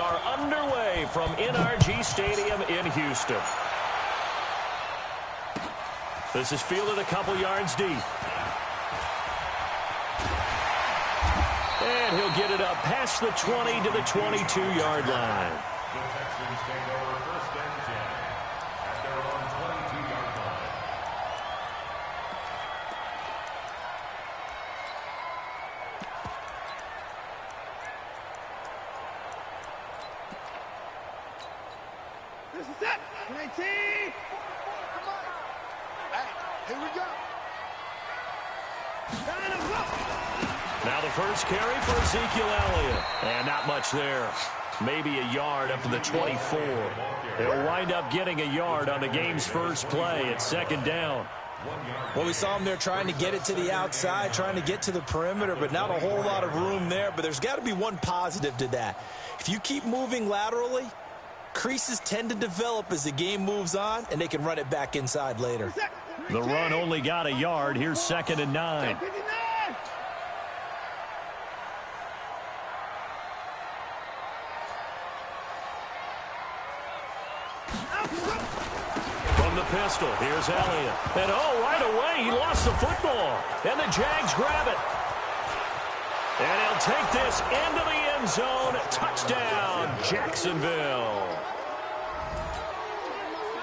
are underway from NRG Stadium in Houston. This is fielded a couple yards deep. And he'll get it up past the 20 to the 22-yard line. The Texans take over 1st and 10 at their own 22-yard line. This is it. 19. Hey, here we go. Now the first carry for Ezekiel Elliott. And not much there. Maybe a yard up to the 24. They'll wind up getting a yard on the game's first play at 2nd down. Well, we saw him there trying to get it to the outside, trying to get to the perimeter, but not a whole lot of room there. But there's got to be one positive to that. If you keep moving laterally, creases tend to develop as the game moves on, and they can run it back inside later. The run only got a yard. Here's 2nd and 9. From the pistol, here's Elliott. And right away, he lost the football. And the Jags grab it. And he'll take this into the end zone. Touchdown, Jacksonville.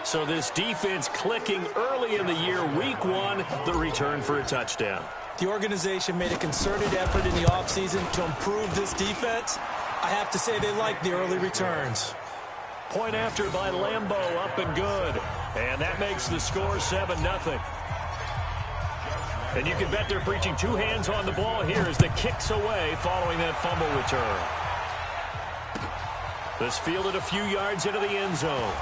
So this defense clicking early in the year, week 1, the return for a touchdown. The organization made a concerted effort in the offseason to improve this defense. I have to say they like the early returns. Point after by Lambo, up and good. And that makes the score 7-0. And you can bet they're preaching 2 hands on the ball here as the kick's away following that fumble return. This fielded a few yards into the end zone.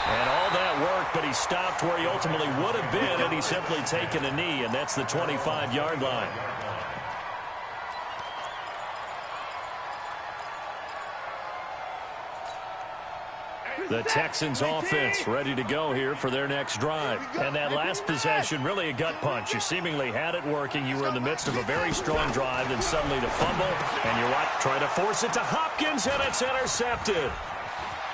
And all that work, but he stopped where he ultimately would have been had he simply taken a knee, and that's the 25-yard line. The Texans offense ready to go here for their next drive. And that last possession, really a gut punch. You seemingly had it working. You were in the midst of a very strong drive, then suddenly the fumble. And you're trying to force it to Hopkins, and it's intercepted.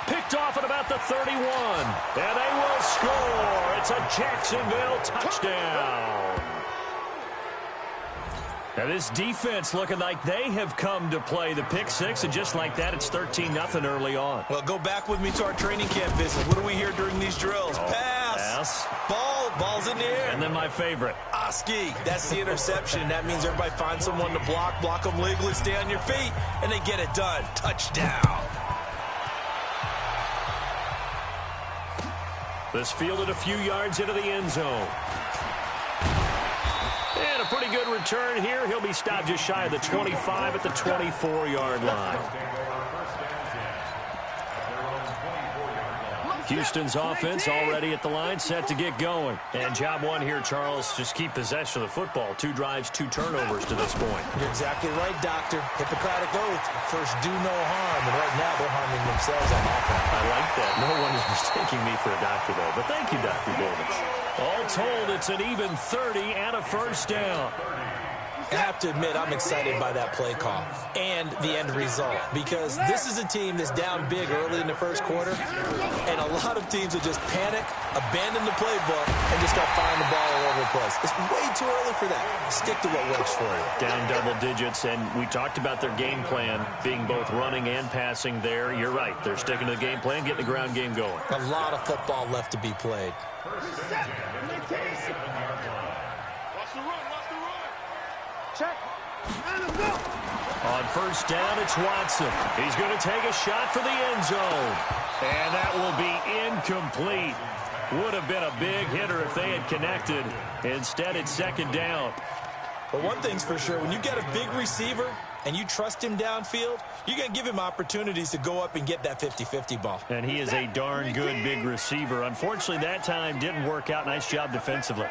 Picked off at about the 31. And they will score. It's a Jacksonville touchdown. Now this defense looking like they have come to play the pick 6, and just like that, it's 13-0 early on. Well, go back with me to our training camp visit. What do we hear during these drills? Pass. Ball's in the air. And then my favorite. Oski. That's the interception. That means everybody finds someone to block them legally, stay on your feet, and they get it done. Touchdown. This fielded a few yards into the end zone. And a pretty good return here. He'll be stopped just shy of the 25 at the 24-yard line. Houston's offense already at the line, set to get going. And job 1 here, Charles, just keep possession of the football. 2 drives, 2 turnovers to this point. You're exactly right, Doctor. Hippocratic oath. First, do no harm. And right now, they're harming themselves on offense. I like that. No one is mistaking me for a doctor, though. But thank you, Dr. Davis. All told, it's an even 30 and a first down. I have to admit, I'm excited by that play call and the end result, because this is a team that's down big early in the first quarter, and a lot of teams will just panic, abandon the playbook, and just start firing the ball all over the place. It's way too early for that. Stick to what works for you. Down double digits, and we talked about their game plan being both running and passing there. You're right. They're sticking to the game plan, getting the ground game going. A lot of football left to be played. Check. On first down, it's Watson. He's going to take a shot for the end zone. And that will be incomplete. Would have been a big hitter if they had connected. Instead, it's 2nd down. But one thing's for sure, when you get a big receiver and you trust him downfield, you're going to give him opportunities to go up and get that 50-50 ball. And he is a darn good big receiver. Unfortunately, that time didn't work out. Nice job defensively.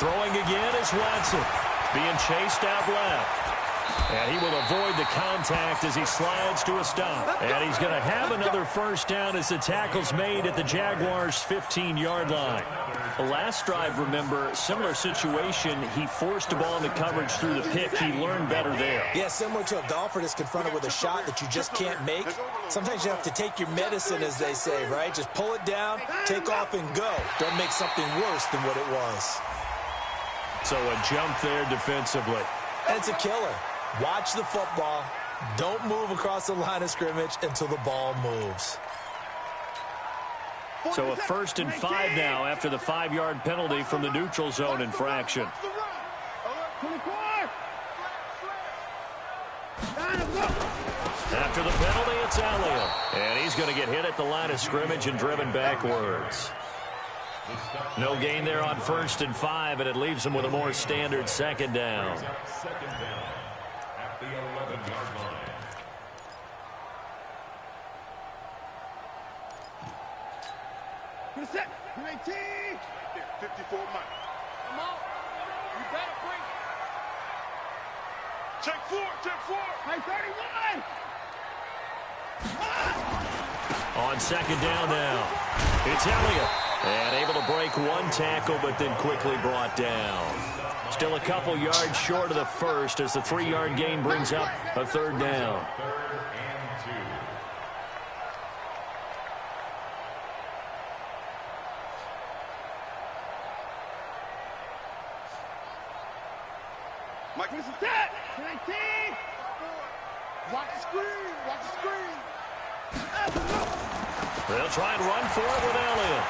Throwing again is Watson. Being chased out left. And he will avoid the contact as he slides to a stop. And he's going to have another first down as the tackle's made at the Jaguars' 15-yard line. The last drive, remember, similar situation. He forced a ball into coverage through the pick. He learned better there. Yeah, similar to a golfer that's confronted with a shot that you just can't make. Sometimes you have to take your medicine, as they say, right? Just pull it down, take off, and go. Don't make something worse than what it was. So a jump there defensively. And it's a killer. Watch the football. Don't move across the line of scrimmage until the ball moves. So a 1st and 5 now after the 5-yard penalty from the neutral zone infraction. After the penalty, it's Elliott. And he's going to get hit at the line of scrimmage and driven backwards. No gain there on 1st and 5, and it leaves him with a more standard 2nd down. The 11-yard line. Good set. 19. 54 Mike. Come on. You better bring it. Check 4. High 31. On 2nd down now, it's Elliott. And able to break one tackle, but then quickly brought down. Still a couple yards short of the first as the 3-yard gain brings up a 3rd down. 3rd and 2. Mike, this is that. 19. Watch the screen. They'll try and run for it with Elliott.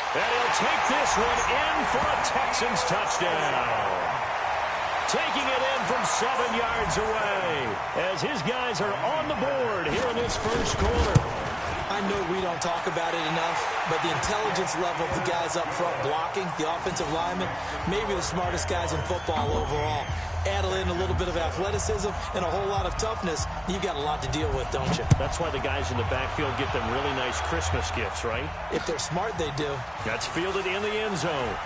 And he'll take this one in for a Texans touchdown. Taking it in from 7 yards away as his guys are on the board here in this first quarter. I know we don't talk about it enough, but the intelligence level of the guys up front blocking, the offensive linemen, maybe the smartest guys in football overall. Add in a little bit of athleticism and a whole lot of toughness, you've got a lot to deal with, don't you? That's why the guys in the backfield get them really nice Christmas gifts, right? If they're smart, they do. That's fielded in the end zone.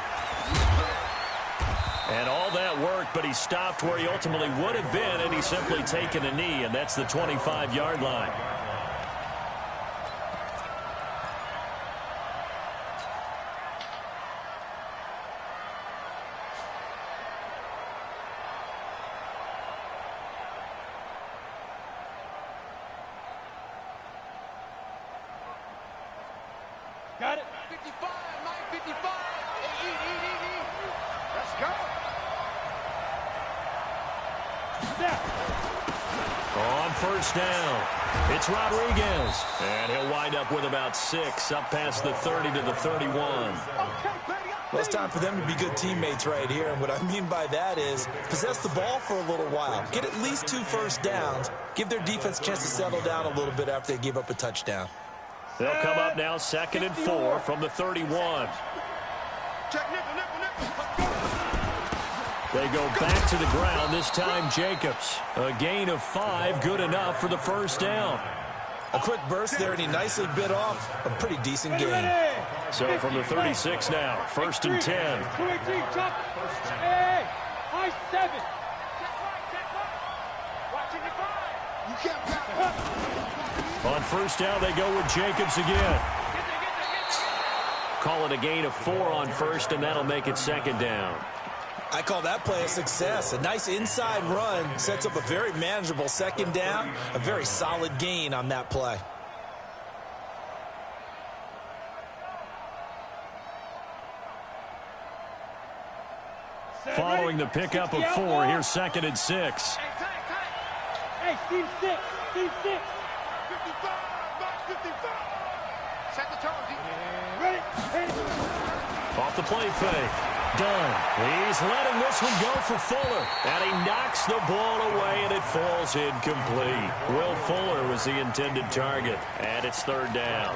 And all that worked, but he stopped where he ultimately would have been, and he's simply taken a knee, and that's the 25-yard line. Got it. 55, Mike, 55. Let's go. On 1st down, it's Rodriguez. And he'll wind up with about 6, up past the 30 to the 31. Well, it's time for them to be good teammates right here. And what I mean by that is possess the ball for a little while. Get at least 2 first downs. Give their defense a chance to settle down a little bit after they give up a touchdown. They'll come up now 2nd and 4 from the 31. They go back to the ground, this time Jacobs. A gain of 5, good enough for the first down. A quick burst there, and he nicely bit off a pretty decent gain. So from the 36 now, 1st and 10. 218, chop. Hey, high 7. Watching the 5. You can't back up. On 1st down, they go with Jacobs again. Call it a gain of 4 on 1st, and that'll make it 2nd down. I call that play a success. A nice inside run sets up a very manageable 2nd down. A very solid gain on that play. Following the pickup of 4, here's 2nd and 6. Hey, Steve 6. Steve 6. 55. Not 55. Set the tone. Ready? Off the play fake. Done. He's letting this one go for Fuller. And he knocks the ball away, and it falls incomplete. Will Fuller was the intended target. And it's 3rd down.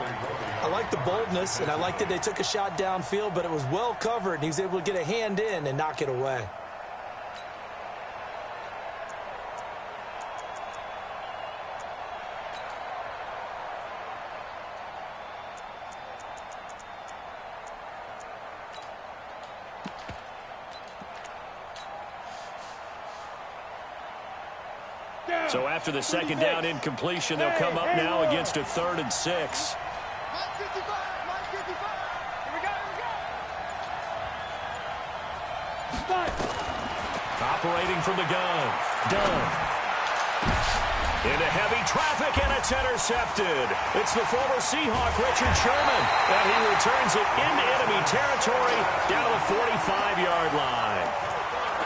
I like the boldness, and I like that they took a shot downfield, but it was well covered, and he was able to get a hand in and knock it away. So after the second down incompletion, they'll come up now against a 3rd and 6. Operating from the gun. Dunn. Into heavy traffic, and it's intercepted. It's the former Seahawk, Richard Sherman, and he returns it into enemy territory down to the 45-yard line.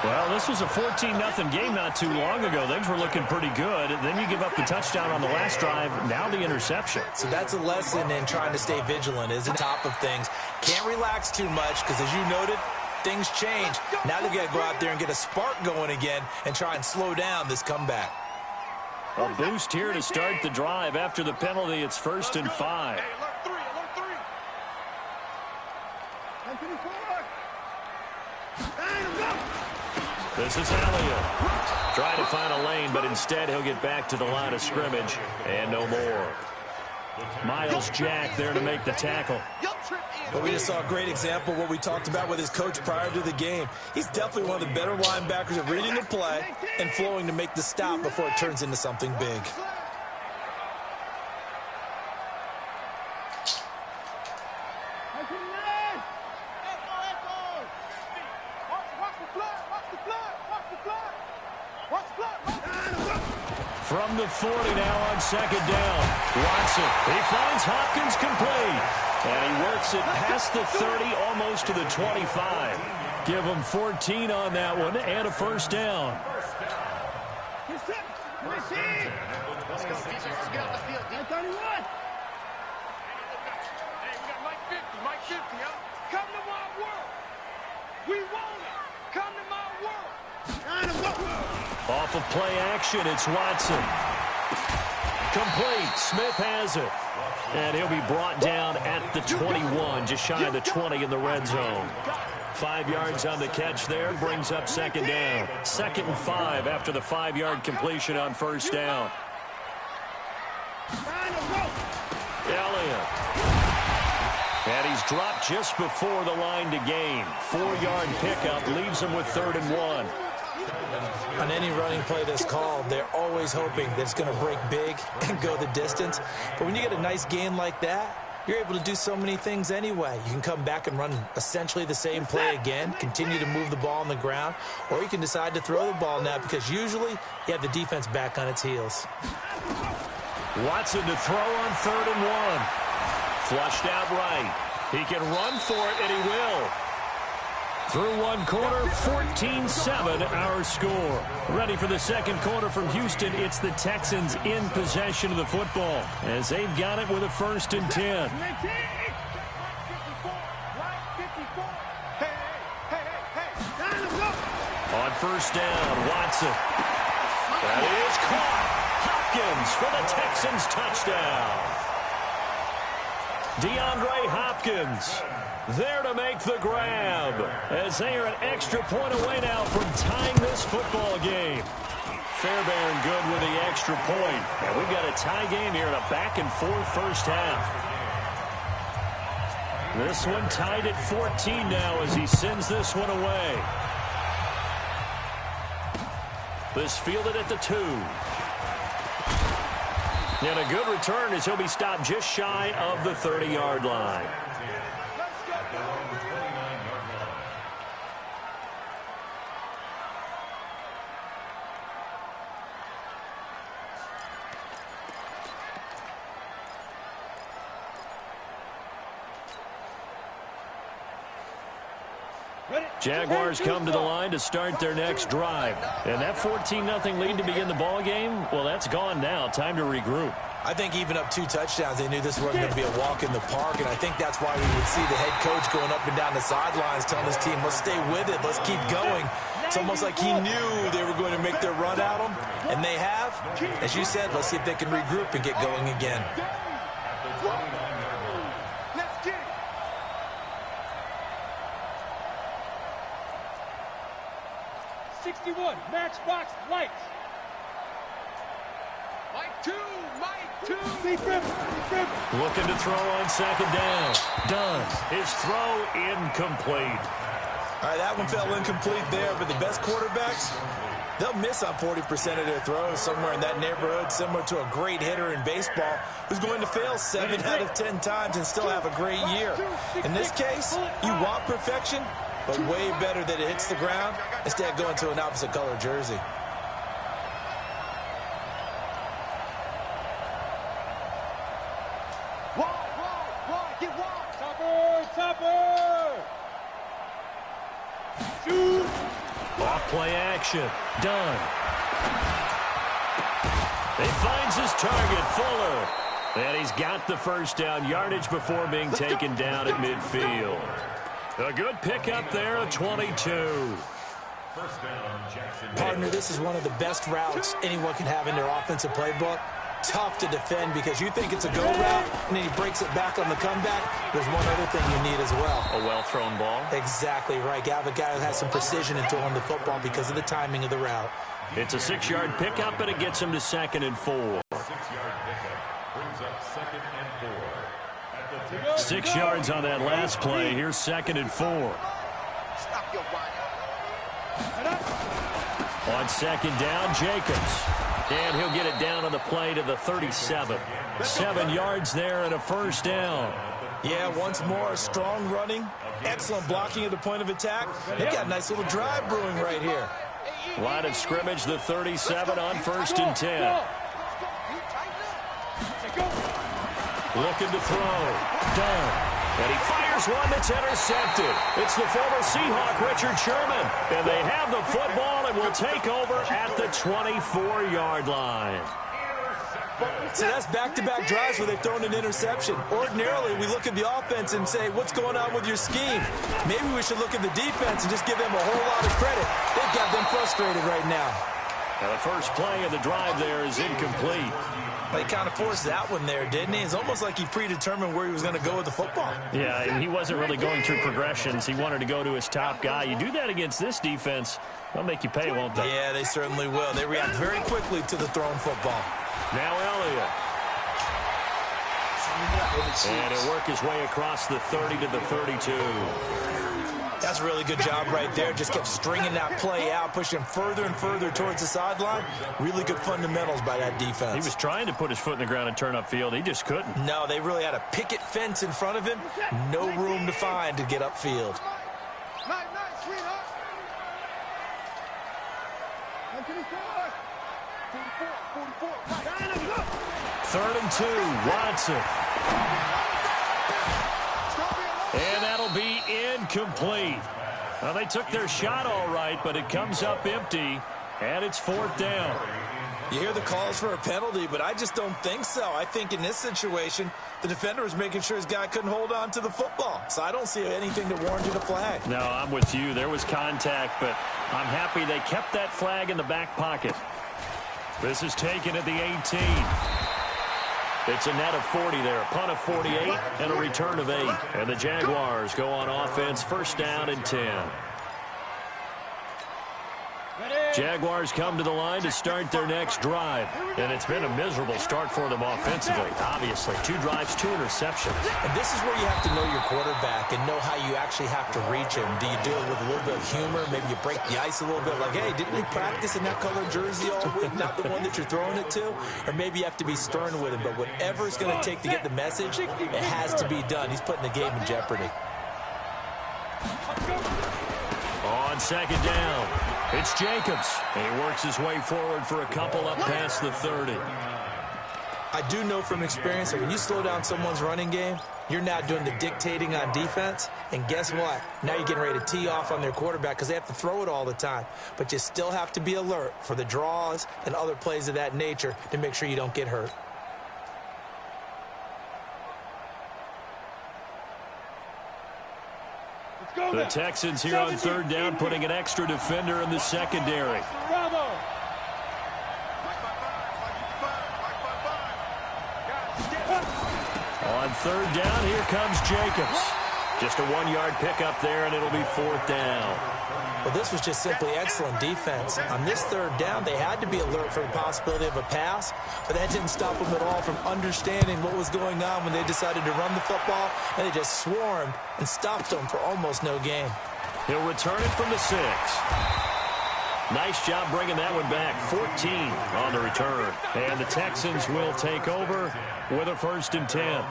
Well, this was a 14-0 game not too long ago. Things were looking pretty good. Then you give up the touchdown on the last drive. Now the interception. So that's a lesson in trying to stay vigilant, isn't it? Top of things. Can't relax too much because, as you noted, things change. Now they've got to go out there and get a spark going again and try and slow down this comeback. A boost here to start the drive. After the penalty, it's 1st and 5. This is Elliott. Trying to find a lane, but instead he'll get back to the line of scrimmage and no more. Miles Jack there to make the tackle. But we just saw a great example of what we talked about with his coach prior to the game. He's definitely one of the better linebackers at reading the play and flowing to make the stop before it turns into something big. From the 40 now on 2nd down. Watson, he finds Hopkins complete. And he works it past the 30, almost to the 25. Give him 14 on that one and a 1st down. Let's go, defense. Let's get off the field. 31. Hey, we got Mike 50. Mike 50, huh? Come to my world. We want it. Come to my world. Off of play action, it's Watson. Complete. Smith has it. And he'll be brought down at the 21, just shy of the 20 in the red zone. 5 yards on the catch there, brings up 2nd down. 2nd and 5 after the 5-yard completion on 1st down. Elliott. And he's dropped just before the line to gain. 4-yard pickup leaves him with 3rd and 1. On any running play that's called, they're always hoping that it's going to break big and go the distance. But when you get a nice gain like that, you're able to do so many things anyway. You can come back and run essentially the same play again, continue to move the ball on the ground, or you can decide to throw the ball now because usually you have the defense back on its heels. Watson to throw on 3rd and 1. Flushed out right. He can run for it, and he will. Through one quarter, 14-7 our score. Ready for the second quarter from Houston. It's the Texans in possession of the football as they've got it with a 1st and 10. On 1st down, Watson. That is caught. Hopkins for the Texans touchdown. DeAndre Hopkins there to make the grab as they are an extra point away now from tying this football game. Fairbairn good with the extra point. And we've got a tie game here in a back-and-forth first half. This one tied at 14 now as he sends this one away. This fielded at the 2. And a good return as he'll be stopped just shy of the 30-yard line. Jaguars come to the line to start their next drive. And that 14-0 lead to begin the ball game, well, that's gone now. Time to regroup. I think even up 2 touchdowns, they knew this wasn't going to be a walk in the park, and I think that's why we would see the head coach going up and down the sidelines telling his team, let's stay with it, let's keep going. It's almost like he knew they were going to make their run at him, and they have. As you said, let's see if they can regroup and get going again. 61, matchbox lights. Mike 2, Mike 2. Looking to throw on 2nd down. Done. His throw incomplete. All right, that one fell incomplete there, but the best quarterbacks, They'll miss on 40% of their throws, somewhere in that neighborhood, similar to a great hitter in baseball who's going to fail 7 out of 10 times and still have a great year. In this case, you want perfection, but way better that it hits the ground instead of going to an opposite color jersey. Off play action. Done. He finds his target, Fuller. And he's got the first down yardage before being taken down at midfield. A good pickup there at 22. First down, Jackson. Partner, this is one of the best routes anyone can have in their offensive playbook. Tough to defend because you think it's a go route, and then he breaks it back on the comeback. There's one other thing you need as well. A well-thrown ball. Exactly right. You have a guy who has some precision in throwing the football because of the timing of the route. It's a 6-yard pickup, and it gets him to 2nd and 4. 6-yard pickup brings up 2nd and 4. 6 yards on that last play. Here's 2nd and 4. Stop your body. On 2nd down, Jacobs. And he'll get it down on the play to the 37. 7 yards there and a first down. Yeah, once more, strong running, excellent blocking at the point of attack. They've got a nice little drive brewing right here. Line of scrimmage, the 37 on 1st and 10. Looking to throw. Done. And he fires one that's intercepted. It's the former Seahawk, Richard Sherman. And they have the football and will take over at the 24-yard line. So that's back-to-back drives where they've thrown an interception. Ordinarily, we look at the offense and say, what's going on with your scheme? Maybe we should look at the defense and just give them a whole lot of credit. They've got them frustrated right now. Now the first play of the drive there is incomplete. They kind of forced that one there, didn't he? It's almost like he predetermined where he was going to go with the football. Yeah, and he wasn't really going through progressions. He wanted to go to his top guy. You do that against this defense, they'll make you pay, won't they? Yeah, they certainly will. They react very quickly to the thrown football. Now Elliott. And he'll work his way across the 30 to the 32. That's a really good job right there. Just kept stringing that play out, pushing him further and further towards the sideline. Really good fundamentals by that defense. He was trying to put his foot in the ground and turn upfield. He just couldn't. No, they really had a picket fence in front of him. No room to find to get upfield. Nice, sweetheart. 44. 3rd and 2, Watson. And that'll be incomplete. Well, they took their shot all right, but it comes up empty, and it's 4th down. You hear the calls for a penalty, but I just don't think so. I think in this situation, the defender was making sure his guy couldn't hold on to the football. So I don't see anything that warranted a flag. No, I'm with you. There was contact, but I'm happy they kept that flag in the back pocket. This is taken at the 18. It's a net of 40 there, a punt of 48, and a return of 8. And the Jaguars go on offense, 1st down and 10. Jaguars come to the line to start their next drive. And it's been a miserable start for them offensively, obviously. 2 drives, 2 interceptions. And this is where you have to know your quarterback and know how you actually have to reach him. Do you do it with a little bit of humor? Maybe you break the ice a little bit like, hey, didn't we practice in that color jersey all week, not the one that you're throwing it to? Or maybe you have to be stern with him. But whatever it's going to take to get the message, it has to be done. He's putting the game in jeopardy. On 2nd down, it's Jacobs. And he works his way forward for a couple up past the 30. I do know from experience that when you slow down someone's running game, you're now doing the dictating on defense. And guess what? Now you're getting ready to tee off on their quarterback because they have to throw it all the time. But you still have to be alert for the draws and other plays of that nature to make sure you don't get hurt. The Texans here on 3rd down, putting an extra defender in the secondary. On 3rd down, here comes Jacobs. Just a 1-yard pickup there, and it'll be 4th down. Well, this was just simply excellent defense. On this 3rd down, they had to be alert for the possibility of a pass, but that didn't stop them at all from understanding what was going on when they decided to run the football, and they just swarmed and stopped them for almost no gain. He'll return it from the 6. Nice job bringing that one back. 14 on the return. And the Texans will take over with a 1st and 10.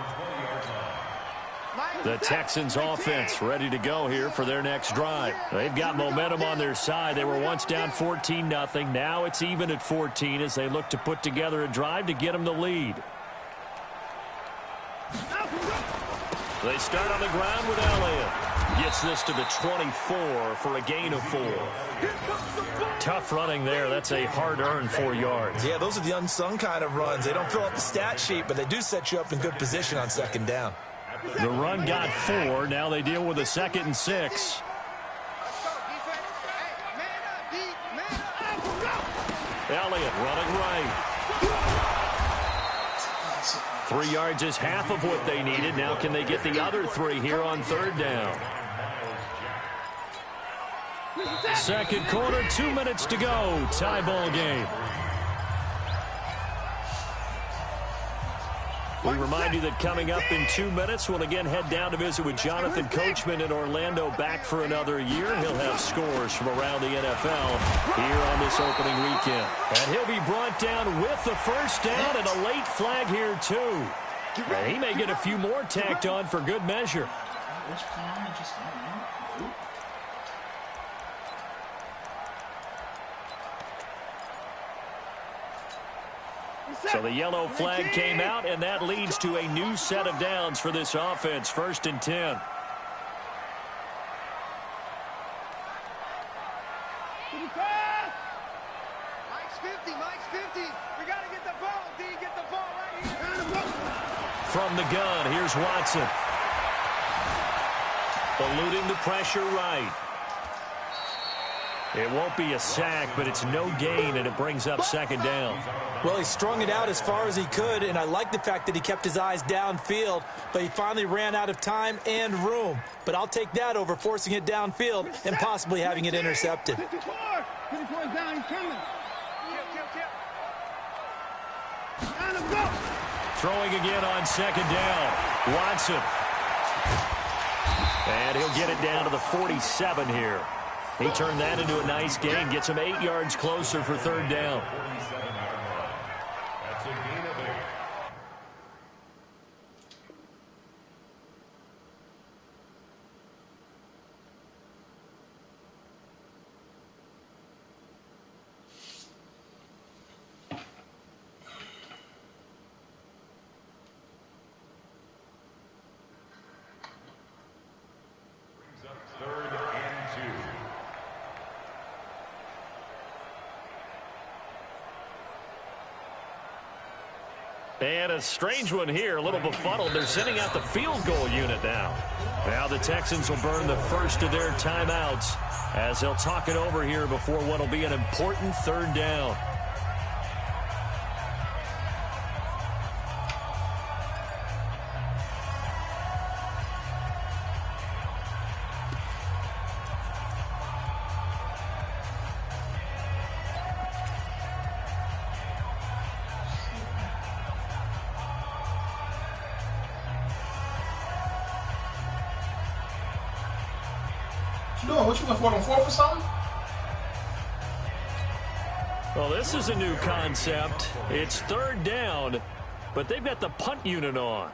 The Texans offense ready to go here for their next drive. They've got momentum on their side. They were once down 14-0. Now it's even at 14 as they look to put together a drive to get them the lead. They start on the ground with Elliott. Gets this to the 24 for a gain of 4. Tough running there. That's a hard-earned 4 yards. Yeah, those are the unsung kind of runs. They don't fill up the stat sheet, but they do set you up in good position on 2nd down. The run got 4. Now they deal with a 2nd and 6. Elliott running right. 3 yards is half of what they needed. Now can they get the other 3 here on 3rd down? 2nd quarter, 2 minutes to go. Tie ball game. We remind you that coming up in 2 minutes, we'll again head down to visit with Jonathan Coachman in Orlando, back for another year. He'll have scores from around the NFL here on this opening weekend. And he'll be brought down with the 1st down and a late flag here, too. And he may get a few more tacked on for good measure. So the yellow flag came out, and that leads to a new set of downs for this offense. 1st and 10. Mike's 50, Mike's 50. We got to get the ball, D. Get the ball right here. From the gun, here's Watson. Eluding the pressure right. It won't be a sack, but it's no gain, and it brings up 2nd down. Well, he strung it out as far as he could, and I like the fact that he kept his eyes downfield, but he finally ran out of time and room. But I'll take that over forcing it downfield and possibly having it intercepted. 54 is down, he's coming. Throwing again on 2nd down. Watson. And he'll get it down to the 47 here. He turned that into a nice gain, gets him 8 yards closer for 3rd down. That's a gain of 8. Brings up 3rd and 2. And a strange one here, a little befuddled. They're sending out the field goal unit now. Now the Texans will burn the first of their timeouts as they'll talk it over here before what will be an important 3rd down. What you looking for on 4th or something? Well, this is a new concept. It's 3rd down, but they've got the punt unit on.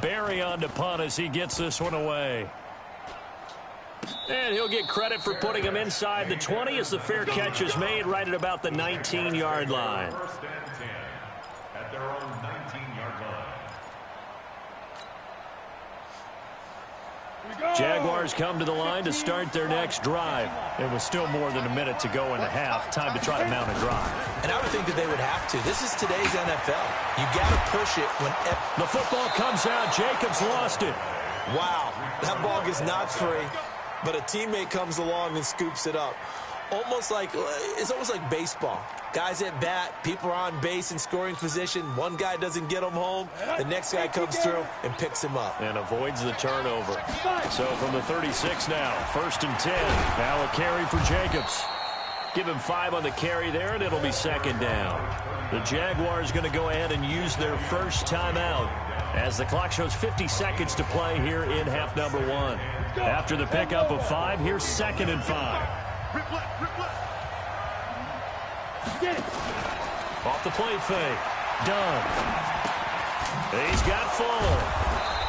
Barry on to punt as he gets this one away. And he'll get credit for putting him inside the 20 as the fair catch is made right at about the 19-yard line. 1st and 10 at their own 19-yard line. Jaguars come to the line to start their next drive. It was still more than a minute to go in the half. Time to try to mount a drive. And I would think that they would have to. This is today's NFL. You got to push it when the football comes out. Jacobs lost it. Wow, that ball gets knocked free, but a teammate comes along and scoops it up. It's almost like baseball. Guys at bat, people are on base in scoring position. One guy doesn't get him home. The next guy comes through and picks him up. And avoids the turnover. So from the 36 now, 1st and 10. Now a carry for Jacobs. Give him 5 on the carry there, and it'll be 2nd down. The Jaguars going to go ahead and use their first timeout as the clock shows 50 seconds to play here in half number 1. After the pickup of 5, here's 2nd and 5. Off the play fake. Done. He's got full.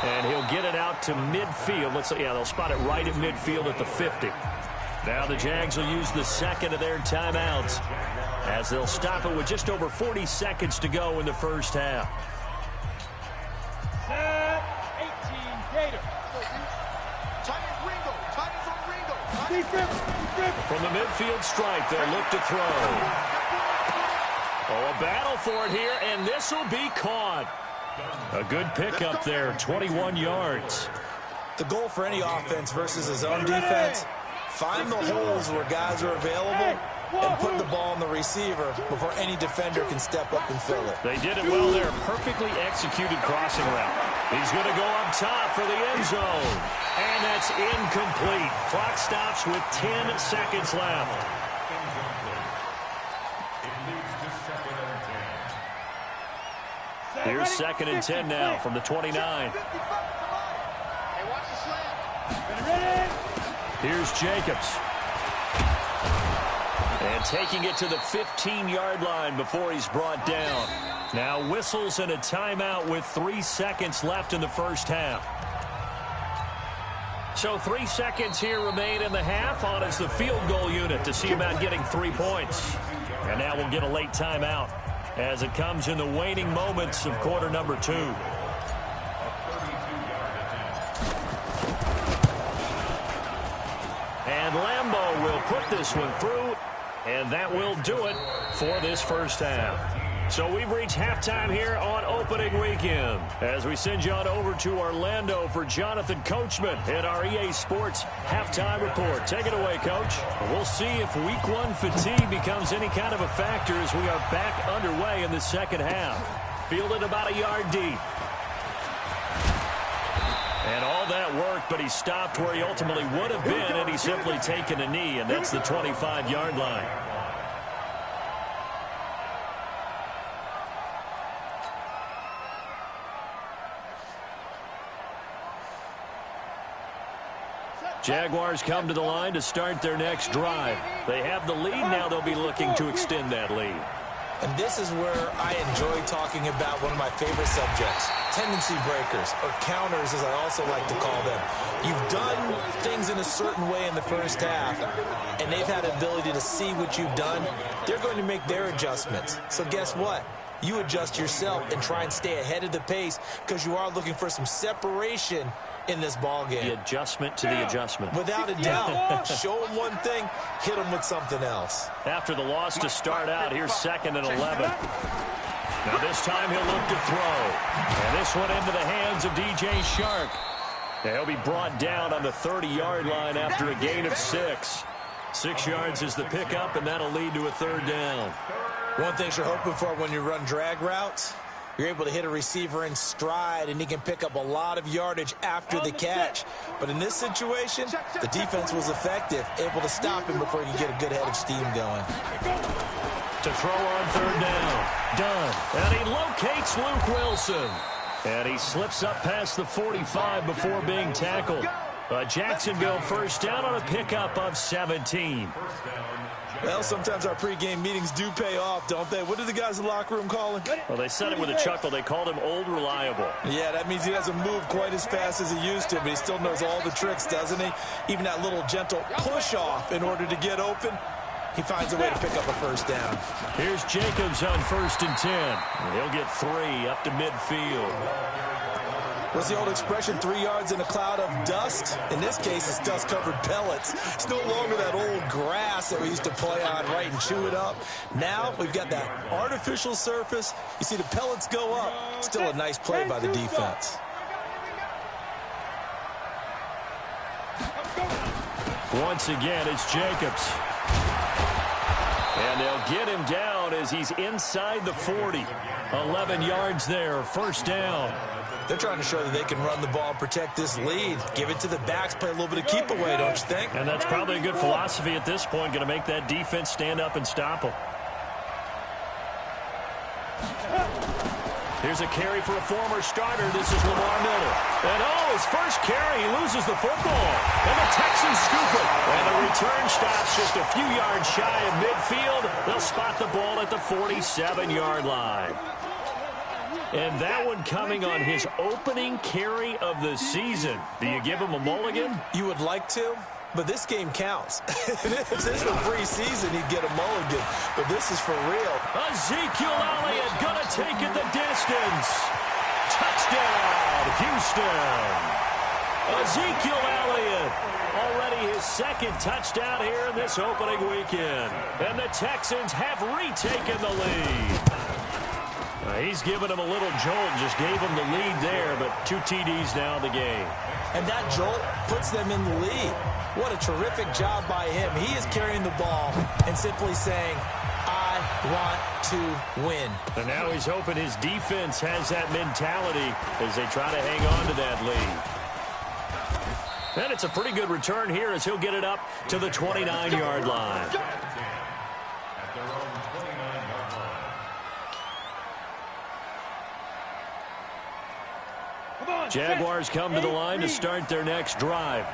And he'll get it out to midfield. They'll spot it right at midfield at the 50. Now the Jags will use the second of their timeouts as they'll stop it with just over 40 seconds to go in the first half. 18 Gator. From the midfield stripe, they'll look to throw. Oh, a battle for it here, and this will be caught. A good pickup there, 21 yards. The goal for any offense versus his own defense, find the holes where guys are available and put the ball in the receiver before any defender can step up and fill it. They did it well there. Perfectly executed crossing route. He's going to go up top for the end zone. And that's incomplete. Clock stops with 10 seconds left. Here's 2nd and 10 now from the 29. Here's Jacobs. And taking it to the 15-yard line before he's brought down. Now whistles and a timeout with 3 seconds left in the first half. So 3 seconds here remain in the half on as the field goal unit to see about getting 3 points. And now we'll get a late timeout as it comes in the waning moments of quarter number 2. And Lambeau will put this one through, and that will do it for this first half. So we've reached halftime here on opening weekend as we send you on over to Orlando for Jonathan Coachman in our EA Sports halftime report. Take it away, Coach. We'll see if week 1 fatigue becomes any kind of a factor as we are back underway in the second half. Fielded about a yard deep. And all that worked, but he stopped where he ultimately would have been had he simply taken a knee, and that's the 25-yard line. Jaguars come to the line to start their next drive. They have the lead. Now they'll be looking to extend that lead. And this is where I enjoy talking about one of my favorite subjects, tendency breakers, or counters as I also like to call them. You've done things in a certain way in the first half, and they've had the ability to see what you've done. They're going to make their adjustments. So guess what? You adjust yourself and try and stay ahead of the pace because you are looking for some separation in this ball game. The adjustment to the adjustment. Without a doubt. Show them one thing, hit them with something else. After the loss to start out, here's 2nd and 11. Now this time he'll look to throw. And this one into the hands of DJ Shark. He'll be brought down on the 30-yard line after a gain of 6. 6 yards is the pickup, and that'll lead to a 3rd down. One thing you're hoping for when you run drag routes, you're able to hit a receiver in stride, and he can pick up a lot of yardage after the catch. But in this situation, the defense was effective, able to stop him before he could get a good head of steam going. To throw on 3rd down. Done. And he locates Luke Wilson. And he slips up past the 45 before being tackled. Jacksonville first down on a pickup of 17. Well, sometimes our pregame meetings do pay off, don't they? What do the guys in the locker room call him? Well, they said it with a chuckle. They called him Old Reliable. Yeah, that means he doesn't move quite as fast as he used to, but he still knows all the tricks, doesn't he? Even that little gentle push-off in order to get open. He finds a way to pick up a first down. Here's Jacobs on 1st and 10. He'll get 3 up to midfield. What's the old expression, 3 yards in a cloud of dust? In this case, it's dust-covered pellets. It's no longer that old grass that we used to play on, right, and chew it up. Now we've got that artificial surface. You see the pellets go up. Still a nice play by the defense. Once again, it's Jacobs. And they'll get him down as he's inside the 40. 11 yards there, 1st down. They're trying to show that they can run the ball and protect this lead. Give it to the backs, play a little bit of keep away, don't you think? And that's probably a good philosophy at this point, going to make that defense stand up and stop them. Here's Here's a carry for a former starter. This is Lamar Miller. And, his first carry, he loses the football. And the Texans scoop it. And the return stops just a few yards shy of midfield. They'll spot the ball at the 47-yard line. And that one coming on his opening carry of the season. Do you give him a mulligan? You would like to, but this game counts. If this were preseason, he'd get a mulligan, but this is for real. Ezekiel Elliott going to take it the distance. Touchdown, Houston. Ezekiel Elliott, already his second touchdown here in this opening weekend. And the Texans have retaken the lead. He's given him a little jolt, just gave him the lead there, but 2 TDs now in the game. And that jolt puts them in the lead. What a terrific job by him. He is carrying the ball and simply saying, I want to win. And now he's hoping his defense has that mentality as they try to hang on to that lead. And it's a pretty good return here as he'll get it up to the 29-yard line. Jaguars come to the line to start their next drive.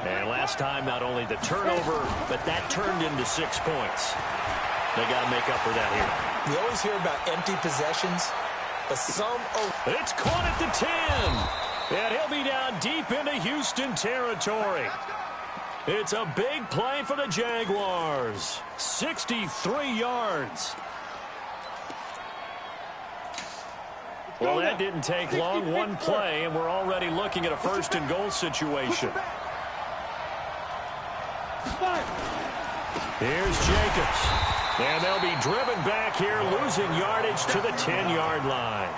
And last time, not only the turnover, but that turned into 6 points. They got to make up for that here. We always hear about empty possessions, but some... It's caught at the 10. And he'll be down deep into Houston territory. It's a big play for the Jaguars. 63 yards. Well, that didn't take long. One play, and we're already looking at a first-and-goal situation. Here's Jacobs. And they'll be driven back here, losing yardage to the 10-yard line.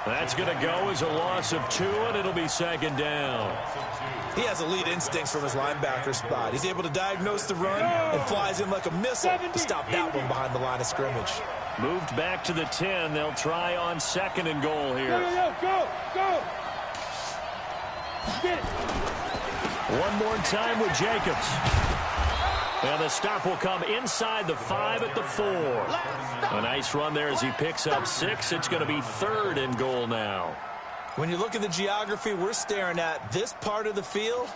That's going to go as a loss of 2, and it'll be second down. He has elite instincts from his linebacker spot. He's able to diagnose the run and flies in like a missile to stop that one behind the line of scrimmage. Moved back to the 10. They'll try on second and goal here. Go! One more time with Jacobs. And the stop will come inside the 5 at the 4. A nice run there as he picks up 6. It's going to be third and goal now. When you look at the geography we're staring at, this part of the field,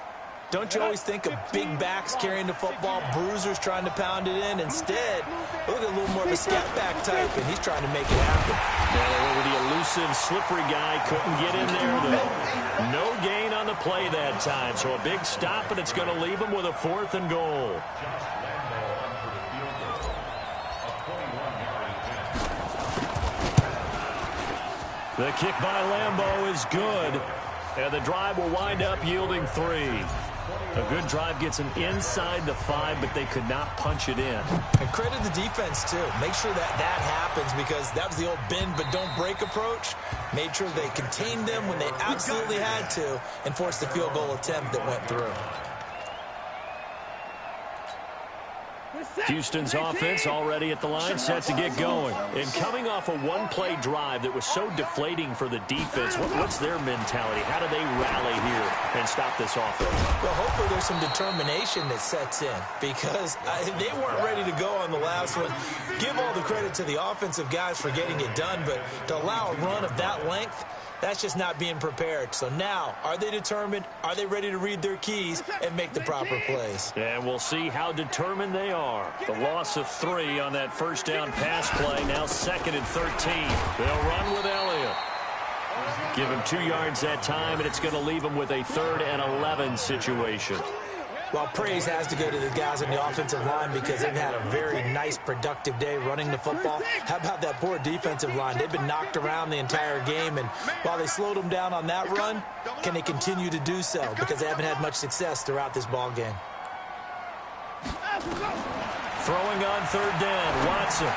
don't you always think of big backs carrying the football, bruisers trying to pound it in? Instead, look at a little more of a scat back type, and he's trying to make it happen. Now, the elusive, slippery guy couldn't get in there, though. No gain on the play that time, so a big stop, and it's going to leave him with a 4th and goal. The kick by Lambeau is good, and the drive will wind up yielding 3. A good drive gets them inside the 5, but they could not punch it in. And credit the defense, too. Make sure that happens, because that was the old bend but don't break approach. Made sure they contained them when they absolutely had to and forced the field goal attempt that went through. Houston's offense already at the line, set to get going. And coming off a one-play drive that was so deflating for the defense, what's their mentality? How do they rally here and stop this offense? Well, hopefully there's some determination that sets in, because they weren't ready to go on the last one. Give all the credit to the offensive guys for getting it done, but to allow a run of that length, that's just not being prepared. So now, are they determined? Are they ready to read their keys and make the proper plays? And we'll see how determined they are. The loss of 3 on that first down pass play. Now 2nd and 13. They'll run with Elliott. Give him 2 yards that time, and it's going to leave him with a 3rd and 11 situation. Well, praise has to go to the guys on the offensive line because they've had a very nice, productive day running the football. How about that poor defensive line? They've been knocked around the entire game, and while they slowed them down on that run, can they continue to do so? Because they haven't had much success throughout this ball game. Throwing on 3rd down, Watson.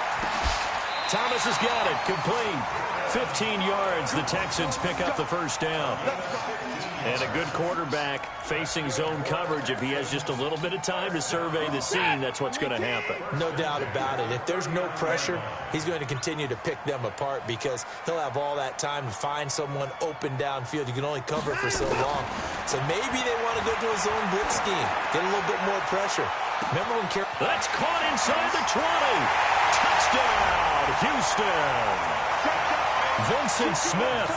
Thomas has got it, complete. 15 yards, the Texans pick up the first down. And a good quarterback facing zone coverage. If he has just a little bit of time to survey the scene, that's what's going to happen. No doubt about it. If there's no pressure, he's going to continue to pick them apart because he'll have all that time to find someone open downfield. You can only cover for so long. So maybe they want to go to a zone blitz scheme, get a little bit more pressure. Remember when that's caught inside the 20. Touchdown, Houston. Vincent Smith,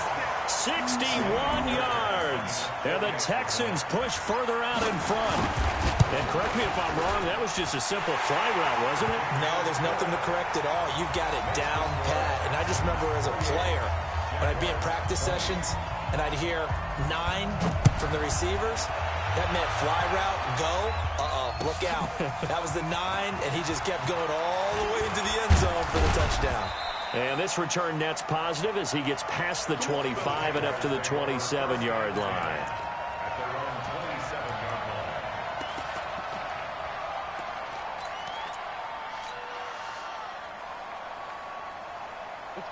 61 yards. And the Texans push further out in front. And correct me if I'm wrong, that was just a simple fly route, wasn't it? No, there's nothing to correct at all. You've got it down pat. And I just remember as a player, when I'd be in practice sessions, and I'd hear 9 from the receivers, that meant fly route, go, look out. That was the 9, and he just kept going all the way into the end zone for the touchdown. And this return net's positive as he gets past the 25 and up to the 27-yard line. At their own 27-yard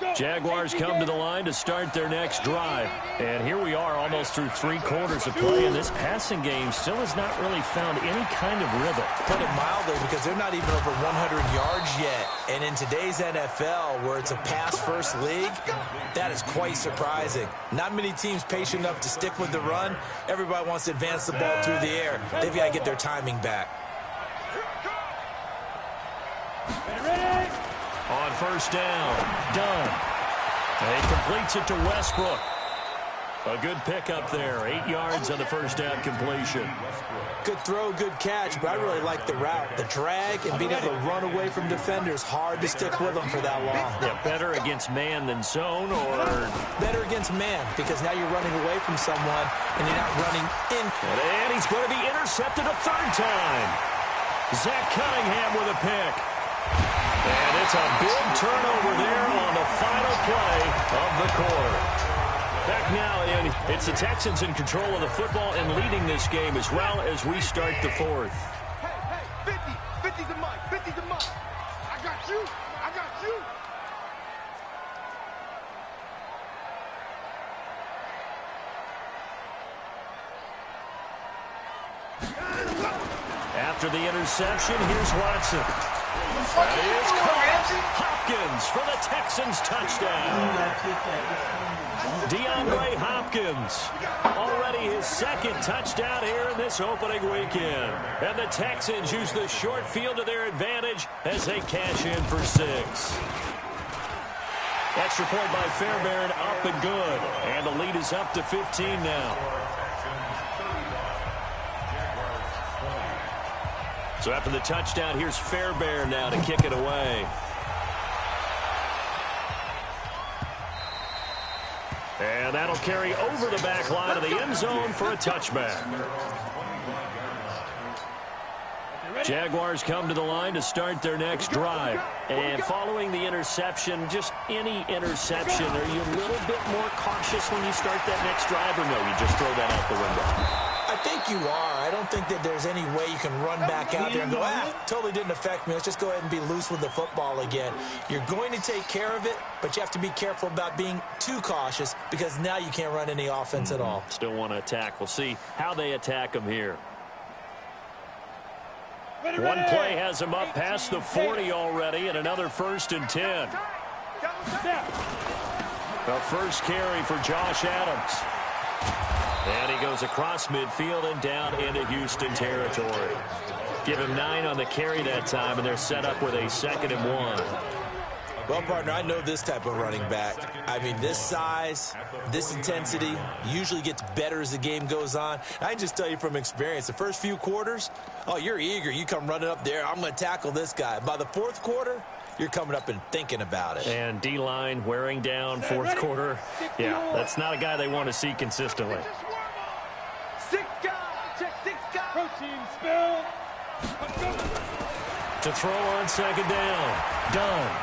line. Jaguars come to the line to start their next drive. And here we are almost through 3 quarters of play, and this passing game still has not really found any kind of rhythm. Put it mildly, because they're not even over 100 yards yet. And in today's NFL, where it's a pass-first league, that is quite surprising. Not many teams patient enough to stick with the run. Everybody wants to advance the ball through the air. They've got to get their timing back. On first down, Dunn. And he completes it to Westbrook. A good pickup there, 8 yards on the first down completion. Good throw, good catch, but I really like the route. The drag and being able to run away from defenders, hard to stick with them for that long. Yeah, better against man than zone, or? Better against man, because now you're running away from someone and you're not running in. And he's going to be intercepted a 3rd time. Zach Cunningham with a pick. And it's a big turnover there on the final play of the quarter. Back now in, it's the Texans in control of the football and leading this game as well as we start the 4th. Hey, 50's a mic, 50's a mic. I got you, I got you. After the interception, here's Watson. That is Hopkins for the Texans touchdown. DeAndre Hopkins, already his 2nd touchdown here in this opening weekend. And the Texans use the short field to their advantage as they cash in for 6. Extra point by Fairbairn, up and good. And the lead is up to 15 now. So after the touchdown, here's Fairbairn now to kick it away. And that'll carry over the back line of the end zone for a touchback. Jaguars come to the line to start their next drive. And following the interception, just any interception, are you a little bit more cautious when you start that next drive, or no, you just throw that out the window? I think you are. I don't think that there's any way you can run back out there and go, totally didn't affect me. Let's just go ahead and be loose with the football again. You're going to take care of it, but you have to be careful about being too cautious, because now you can't run any offense at all. Still want to attack. We'll see how they attack them here. One play has him up past the 40 already, and another 1st and 10. The first carry for Josh Adams. And he goes across midfield and down into Houston territory. Give him 9 on the carry that time, and they're set up with a 2nd and 1. Well, partner, I know this type of running back. I mean, this size, this intensity usually gets better as the game goes on. I can just tell you from experience, the first few quarters, oh, you're eager. You come running up there, I'm going to tackle this guy. By the 4th quarter, you're coming up and thinking about it. And D-line wearing down 4th quarter. Yeah, that's not a guy they want to see consistently. 6 guys, check 6 guys. Protein spill. To throw on 2nd down, Dunn.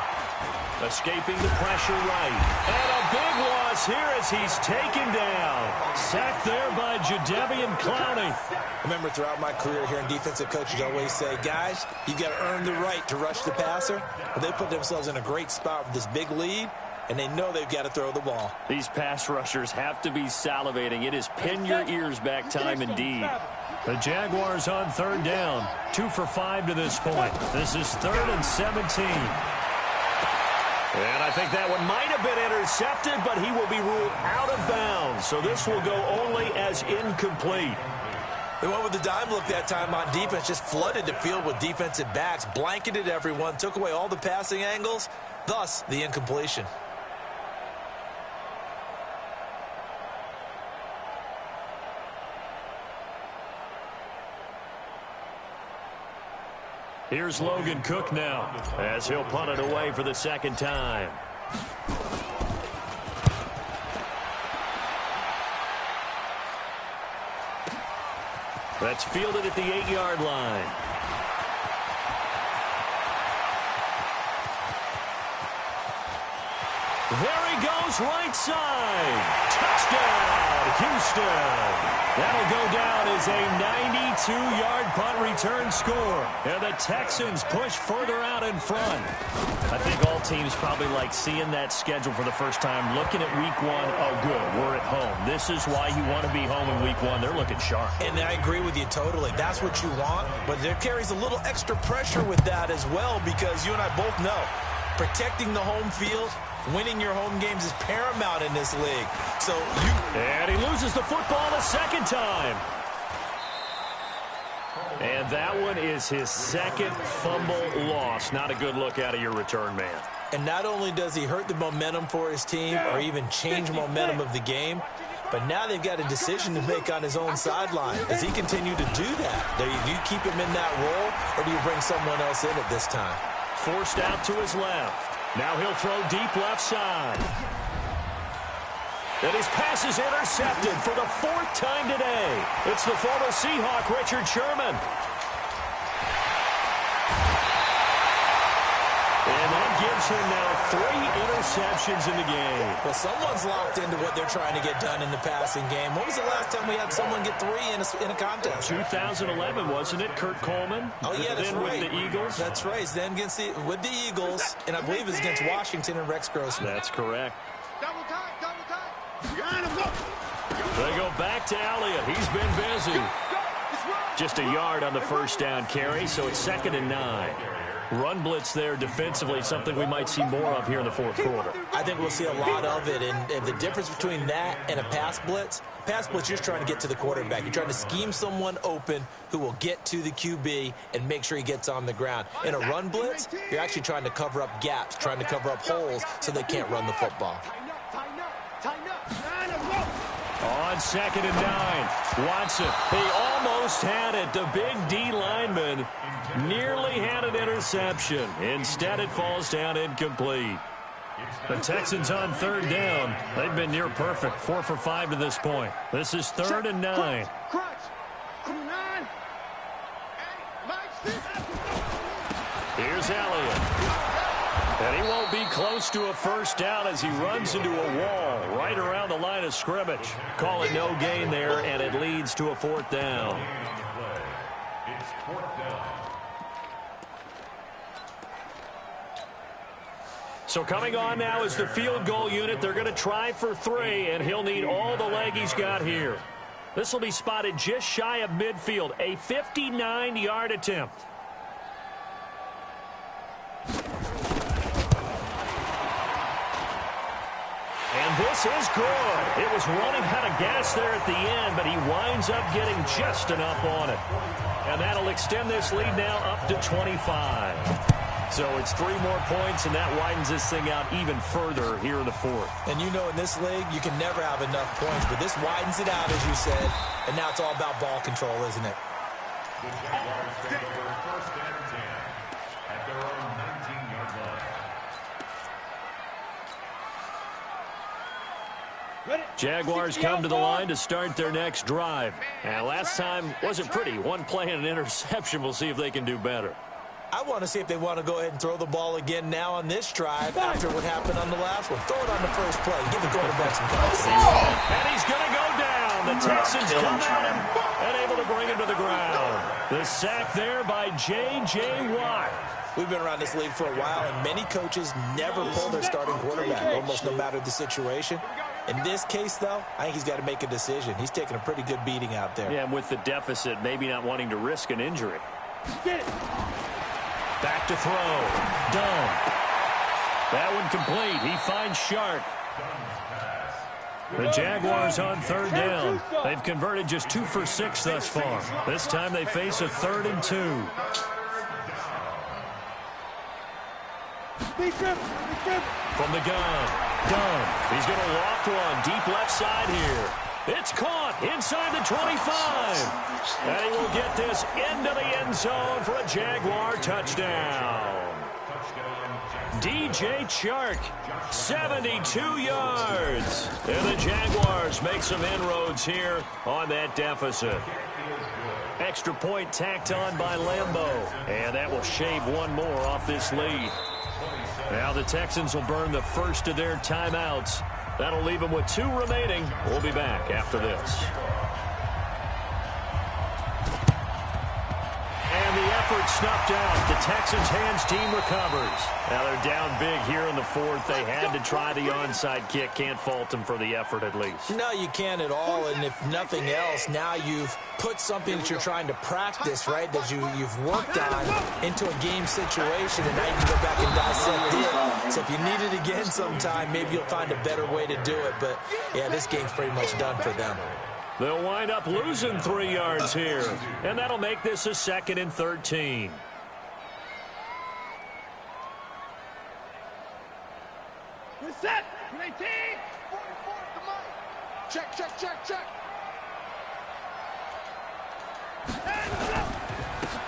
Escaping the pressure right. And a big loss here as he's taken down. Sacked there by Jadeveon Clowney. Remember, throughout my career here in defensive coaches always say, guys, you got to earn the right to rush the passer. But they put themselves in a great spot with this big lead, and they know they've got to throw the ball. These pass rushers have to be salivating. It is pin your ears back time indeed. The Jaguars on 3rd down. 2 for 5 to this point. This is 3rd and 17. And I think that one might have been intercepted, but he will be ruled out of bounds. So this will go only as incomplete. They went with the dime look that time on defense, just flooded the field with defensive backs, blanketed everyone, took away all the passing angles, thus the incompletion. Here's Logan Cook now as he'll punt it away for the second time. That's fielded at the 8-yard line. There he goes, right side. Touchdown, Houston. That'll go down as a 92-yard punt return score. And the Texans push further out in front. I think all teams probably like seeing that schedule for the first time, looking at week 1. Oh, good, we're at home. This is why you want to be home in week 1. They're looking sharp. And I agree with you totally. That's what you want. But there carries a little extra pressure with that as well, because you and I both know protecting the home field, winning your home games is paramount in this league. And he loses the football the second time. And that one is his second fumble loss. Not a good look out of your return man. And not only does he hurt the momentum for his team or even change momentum of the game, but now they've got a decision to make on his own sideline. Does he continue to do that? Do you keep him in that role, or do you bring someone else in at this time? Forced out to his left. Now he'll throw deep left side. And his pass is intercepted for the 4th time today. It's the former Seahawk, Richard Sherman. And that gives him now 3 interceptions in the game. Well, someone's locked into what they're trying to get done in the passing game. When was the last time we had someone get 3 in a contest? 2011, wasn't it? Kurt Coleman. Oh, yeah, that's right. With the Eagles. That's right. Then with the Eagles, and I believe it's against Washington and Rex Grossman. That's correct. Double time. They go back to Elliott. He's been busy. Just a yard on the first down carry, so it's 2nd and 9. Run blitz there defensively, something we might see more of here in the 4th quarter. I think we'll see a lot of it, and the difference between that and a pass blitz, you're just trying to get to the quarterback. You're trying to scheme someone open who will get to the QB and make sure he gets on the ground. In a run blitz, you're actually trying to cover up gaps, trying to cover up holes so they can't run the football. On 2nd and 9, Watson, he almost had it. The big D lineman nearly had an interception. Instead, it falls down incomplete. The Texans on 3rd down. They've been near perfect, 4 for 5 to this point. This is 3rd and 9. Here's Elliott. And he won't be close to a first down as he runs into a wall right around the line of scrimmage. Call it no gain there, and it leads to a 4th down. It's 4th down. So coming on now is the field goal unit. They're going to try for 3, and he'll need all the leg he's got here. This will be spotted just shy of midfield, a 59-yard attempt. And this is good. It was running out of gas there at the end, but he winds up getting just enough on it. And that'll extend this lead now up to 25. So it's 3 more points, and that widens this thing out even further here in the 4th. And you know, in this league, you can never have enough points, but this widens it out, as you said, and now it's all about ball control, isn't it? The Jaguars take over 1st and 10 at their own 19-yard line. Jaguars come to the line to start their next drive. And last time wasn't pretty. 1 play and an interception. We'll see if they can do better. I want to see if they want to go ahead and throw the ball again now on this drive after what happened on the last one. Throw it on the first play. Give the quarterback some confidence. And he's going to go down. The Texans come at him and able to bring him to the ground. The sack there by J.J. Watt. We've been around this league for a while, and many coaches never pull their starting quarterback, almost no matter the situation. In this case, though, I think he's got to make a decision. He's taking a pretty good beating out there. Yeah, and with the deficit, maybe not wanting to risk an injury. Back to throw. Dunn. That one complete. He finds Sharp. The Jaguars on 3rd down. They've converted just 2 for 6 thus far. This time they face a 3rd and 2. From the gun. Dunn. He's going to loft one deep left side here. It's caught inside the 25. And he will get this into the end zone for a Jaguar touchdown. DJ Chark, 72 yards. And the Jaguars make some inroads here on that deficit. Extra point tacked on by Lambeau. And that will shave one more off this lead. Now the Texans will burn the first of their timeouts. That'll leave them with 2 remaining. We'll be back after this. And the effort snuffed out. The Texans' hands team recovers. Now they're down big here in the 4th. They had to try the onside kick. Can't fault them for the effort at least. No, you can't at all. And if nothing else, now you've put something that you're trying to practice, right, that you've worked on into a game situation, and now you can go back and dissect it. So if you need it again sometime, maybe you'll find a better way to do it. But, yeah, this game's pretty much done for them. They'll wind up losing 3 yards here, and that'll make this a 2nd and 13. Good set. 18. 44 to Mike. Check, check, check, check.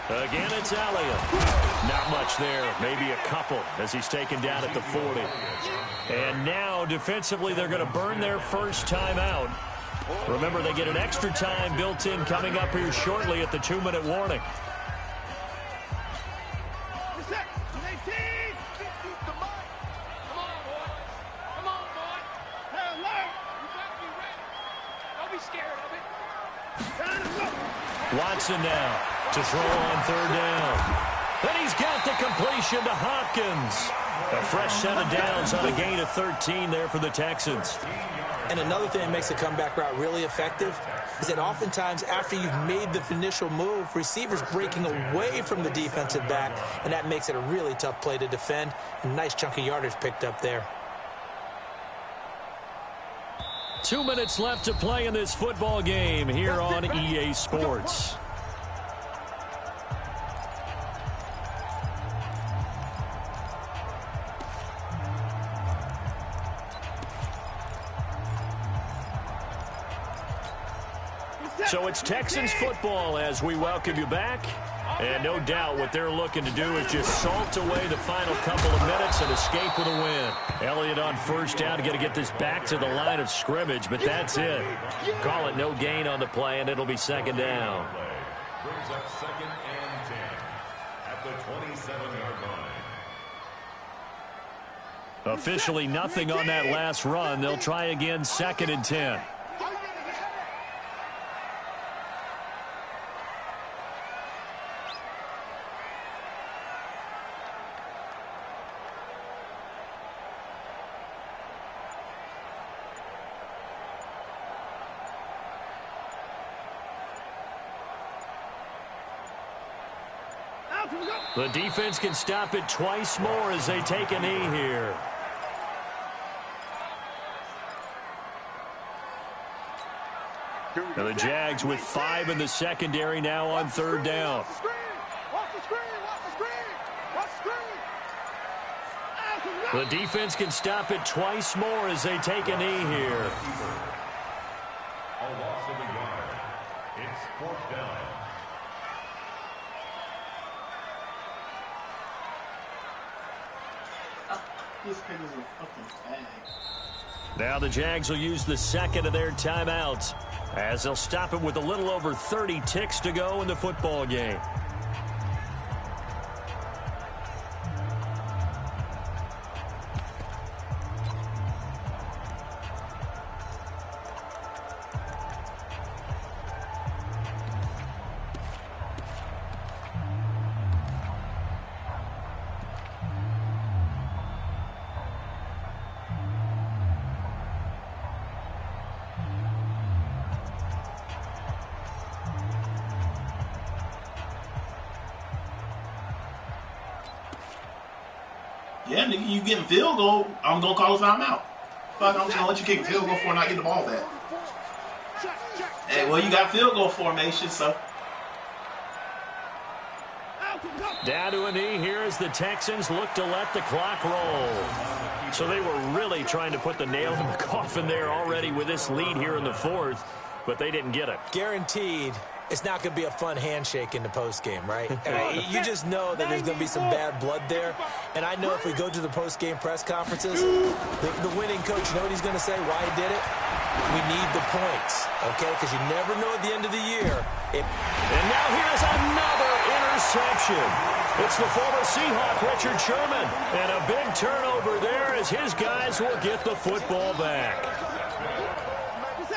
Again, it's Elliott. Not much there. Maybe a couple as he's taken down at the 40. And now, defensively, they're going to burn their first timeout. Remember, they get an extra time built in coming up here shortly at the 2-minute warning. Watson now to throw on 3rd down. And he's got the completion to Hopkins. A fresh set of downs on a gain of 13 there for the Texans. And another thing that makes the comeback route really effective is that oftentimes after you've made the initial move, receivers breaking away from the defensive back, and that makes it a really tough play to defend. A nice chunk of yardage picked up there. 2 minutes left to play in this football game here on EA Sports. So it's Texans football as we welcome you back. And no doubt what they're looking to do is just salt away the final couple of minutes and escape with a win. Elliott on 1st down, got to get this back to the line of scrimmage, but that's it. Call it no gain on the play, and it'll be 2nd down. Brings up 2nd and 10 at the 27-yard line. Officially nothing on that last run. They'll try again 2nd and 10. The defense can stop it twice more as they take a knee here. Now the Jags with 5 in the secondary now on 3rd down. The defense can stop it twice more as they take a knee here. A loss of a yard. It's 4th down. This kid is a fucking bag. Now the Jags will use the 2nd of their timeouts as they'll stop it with a little over 30 ticks to go in the football game. Yeah, nigga, you getting field goal, I'm going to call a timeout. Fuck, I'm just going to let you kick field goal for and not get the ball back. Hey, well, you got field goal formation, so. Down to a knee here as the Texans look to let the clock roll. So they were really trying to put the nail in the coffin there already with this lead here in the fourth, but they didn't get it. Guaranteed. It's not going to be a fun handshake in the postgame, right? You just know that there's going to be some bad blood there. And I know if we go to the postgame press conferences, the winning coach, you know what he's going to say, why he did it? We need the points, okay? Because you never know at the end of the year. And now here's another interception. It's the former Seahawk, Richard Sherman. And a big turnover there as his guys will get the football back.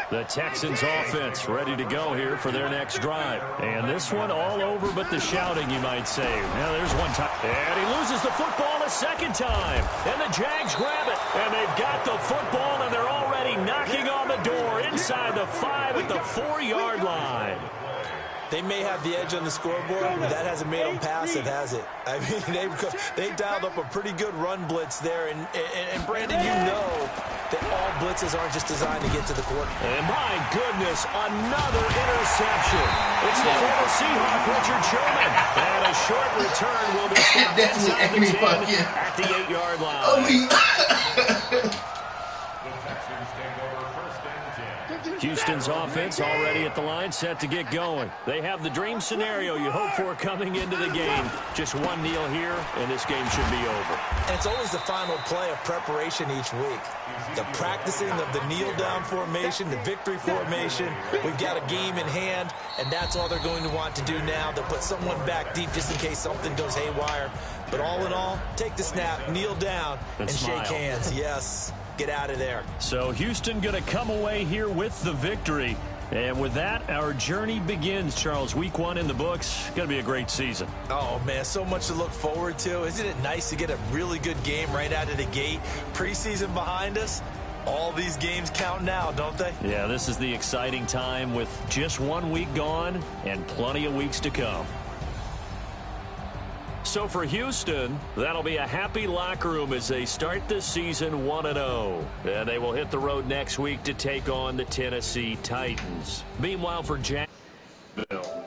The Texans offense ready to go here for their next drive. And this one all over but the shouting, you might say. Now there's one time. And he loses the football a second time. And the Jags grab it. And they've got the football, and they're already knocking on the door inside the 5 at the 4-yard line. They may have the edge on the scoreboard, but that hasn't made them passive, has it? I mean, they dialed up a pretty good run blitz there. And Brandon, you know that all blitzes aren't just designed to get to the quarterback. And my goodness, another interception. It's the former Seahawk, Richard Sherman. And a short return will be stopped inside the 10 at the 8-yard line. Houston's offense already at the line, set to get going. They have the dream scenario you hope for coming into the game. Just one kneel here, and this game should be over. And it's always the final play of preparation each week. The practicing of the kneel-down formation, the victory formation. We've got a game in hand, and that's all they're going to want to do now. They'll put someone back deep just in case something goes haywire. But all in all, take the snap, kneel down, and shake hands. Yes. Get out of there. So Houston going to come away here with the victory. And with that, our journey begins, Charles. Week 1 in the books. Going to be a great season. Oh, man, so much to look forward to. Isn't it nice to get a really good game right out of the gate? Preseason behind us. All these games count now, don't they? Yeah, this is the exciting time with just 1 week gone and plenty of weeks to come. So for Houston, that'll be a happy locker room as they start this season 1-0. And they will hit the road next week to take on the Tennessee Titans. Meanwhile, for Jacksonville.